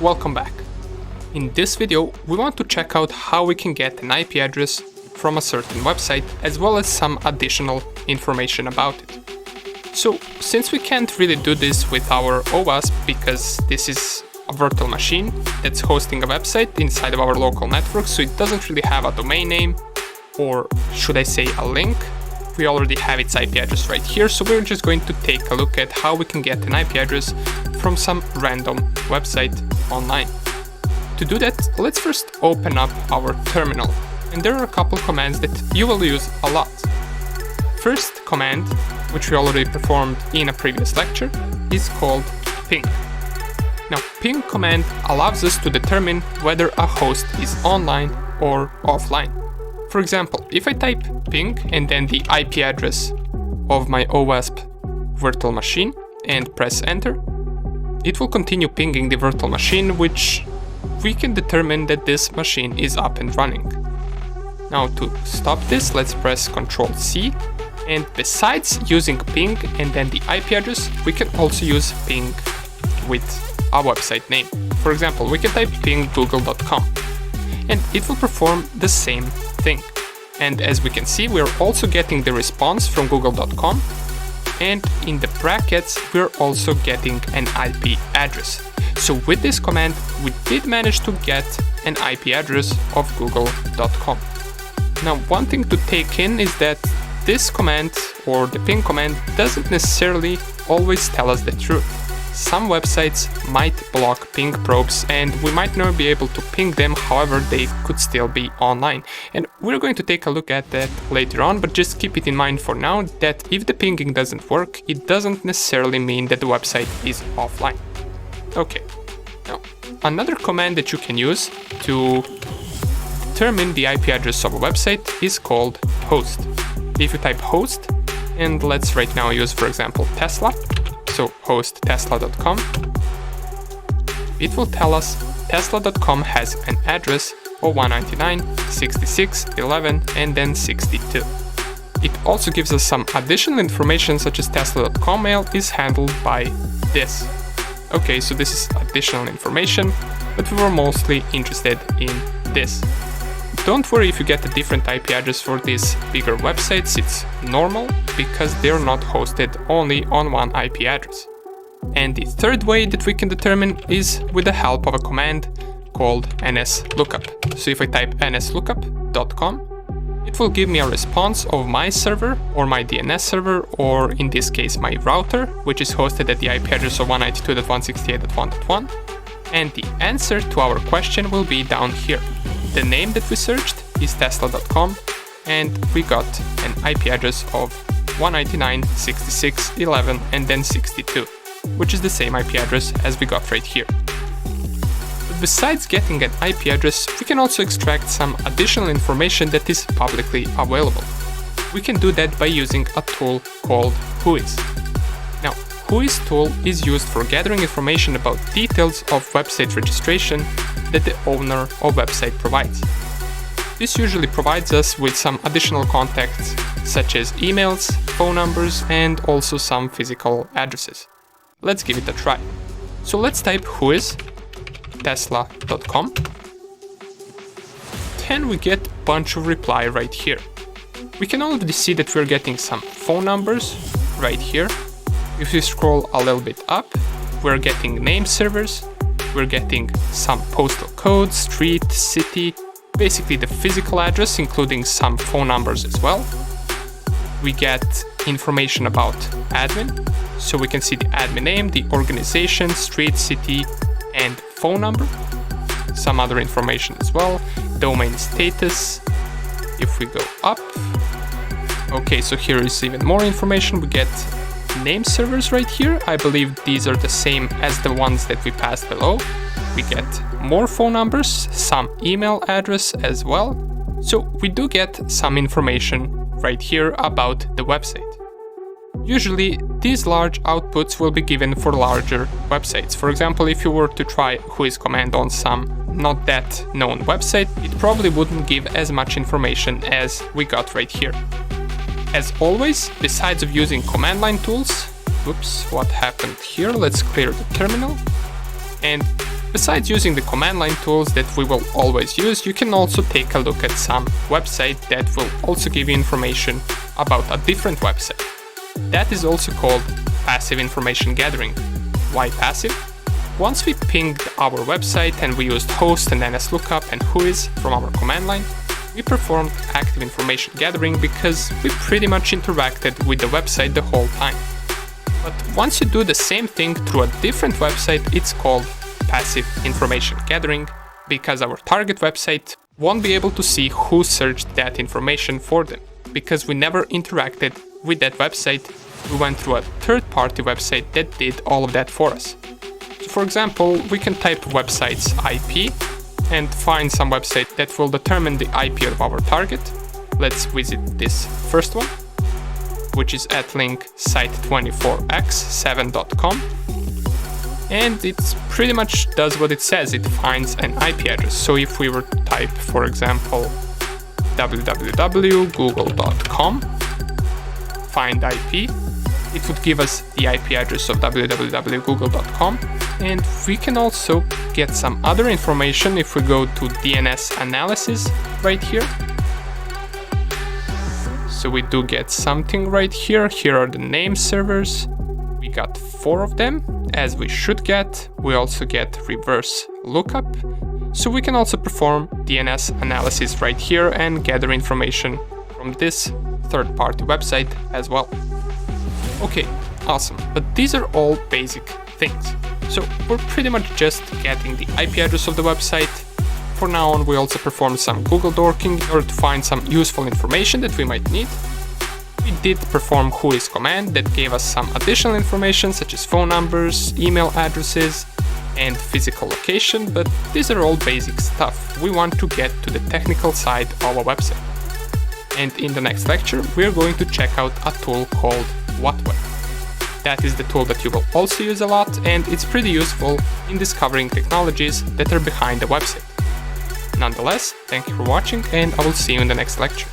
Welcome back. In this video, we want to check out how we can get an IP address from a certain website, as well as some additional information about it. So, since we can't really do this with our OWASP because this is a virtual machine that's hosting a website inside of our local network, so it doesn't really have a domain name, or should I say a link. We already have its IP address right here, so we're just going to take a look at how we can get an IP address from some random website online. To do that, let's first open up our terminal, and there are a couple commands that you will use a lot. First command, which we already performed in a previous lecture, is called ping. Now, ping command allows us to determine whether a host is online or offline. For example, if I type ping and then the IP address of my OWASP virtual machine and press enter, it will continue pinging the virtual machine, which we can determine that this machine is up and running. Now to stop this, let's press Ctrl C, and besides using ping and then the IP address, we can also use ping with a website name. For example, we can type ping google.com and it will perform the same thing. And as we can see, we're also getting the response from google.com, and in the brackets we're also getting an IP address. So with this command we did manage to get an IP address of google.com. Now, one thing to take in is that this command, or the ping command, doesn't necessarily always tell us the truth. Some websites might block ping probes and we might not be able to ping them, however they could still be online. And we're going to take a look at that later on, but just keep it in mind for now that if the pinging doesn't work, it doesn't necessarily mean that the website is offline. Okay, now another command that you can use to determine the IP address of a website is called host. If you type host, and let's right now use, for example, Tesla, so host tesla.com, it will tell us tesla.com has an address of 199.66.11 and then 62. It also gives us some additional information, such as tesla.com mail is handled by this. Okay, so this is additional information, but we were mostly interested in this. Don't worry if you get a different IP address for these bigger websites, it's normal because they're not hosted only on one IP address. And the third way that we can determine is with the help of a command called Nslookup. So if I type nslookup.com, it will give me a response of my server or my DNS server, or in this case my router, which is hosted at the IP address of 192.168.1.1, and the answer to our question will be down here. The name that we searched is tesla.com, and we got an IP address of 199.66.11 and then 62, which is the same IP address as we got right here. But besides getting an IP address, we can also extract some additional information that is publicly available. We can do that by using a tool called Whois. Now, Whois tool is used for gathering information about details of website registration that the owner of website provides. This usually provides us with some additional contacts, such as emails, phone numbers, and also some physical addresses. Let's give it a try. So let's type whois tesla.com. Then we get a bunch of reply right here. We can already see that we're getting some phone numbers right here. If we scroll a little bit up, we're getting name servers, we're getting some postal codes, street, city, basically the physical address, including some phone numbers as well. We get information about admin, so we can see the admin name, the organization, street, city, and phone number. Some other information as well, domain status. If we go up, okay, so here is even more information. We get name servers right here. I believe these are the same as the ones that we passed below. We get more phone numbers, some email address as well. So we do get some information right here about the website. Usually these large outputs will be given for larger websites. For example, if you were to try Whois command on some not that known website, it probably wouldn't give as much information as we got right here. As always, besides of using command line tools, oops, what happened here? Let's clear the terminal. And Besides using the command line tools that we will always use, you can also take a look at some website that will also give you information about a different website. That is also called passive information gathering. Why passive? Once we pinged our website and we used host and Nslookup and whois from our command line, we performed active information gathering because we pretty much interacted with the website the whole time. But once you do the same thing through a different website, it's called passive information gathering, because our target website won't be able to see who searched that information for them, because we never interacted with that website. We went through a third-party website that did all of that for us. So for example, we can type website's IP and find some website that will determine the IP of our target. Let's visit this first one, which is at link site24x7.com. And it pretty much does what it says. It finds an IP address. So if we were to type, for example, www.google.com, find IP, it would give us the IP address of www.google.com. And we can also get some other information if we go to DNS analysis right here. So we do get something right here. Here are the name servers. We got 4 of them, as we should get. We also get reverse lookup. So we can also perform DNS analysis right here and gather information from this third-party website as well. Okay, awesome. But these are all basic things. So we're pretty much just getting the IP address of the website. For now on, we also performed some Google dorking in order to find some useful information that we might need. We did perform whois command that gave us some additional information such as phone numbers, email addresses, and physical location, but these are all basic stuff. We want to get to the technical side of our website. And in the next lecture, we are going to check out a tool called WhatWeb. That is the tool that you will also use a lot, and it's pretty useful in discovering technologies that are behind the website. Nonetheless, thank you for watching, and I will see you in the next lecture.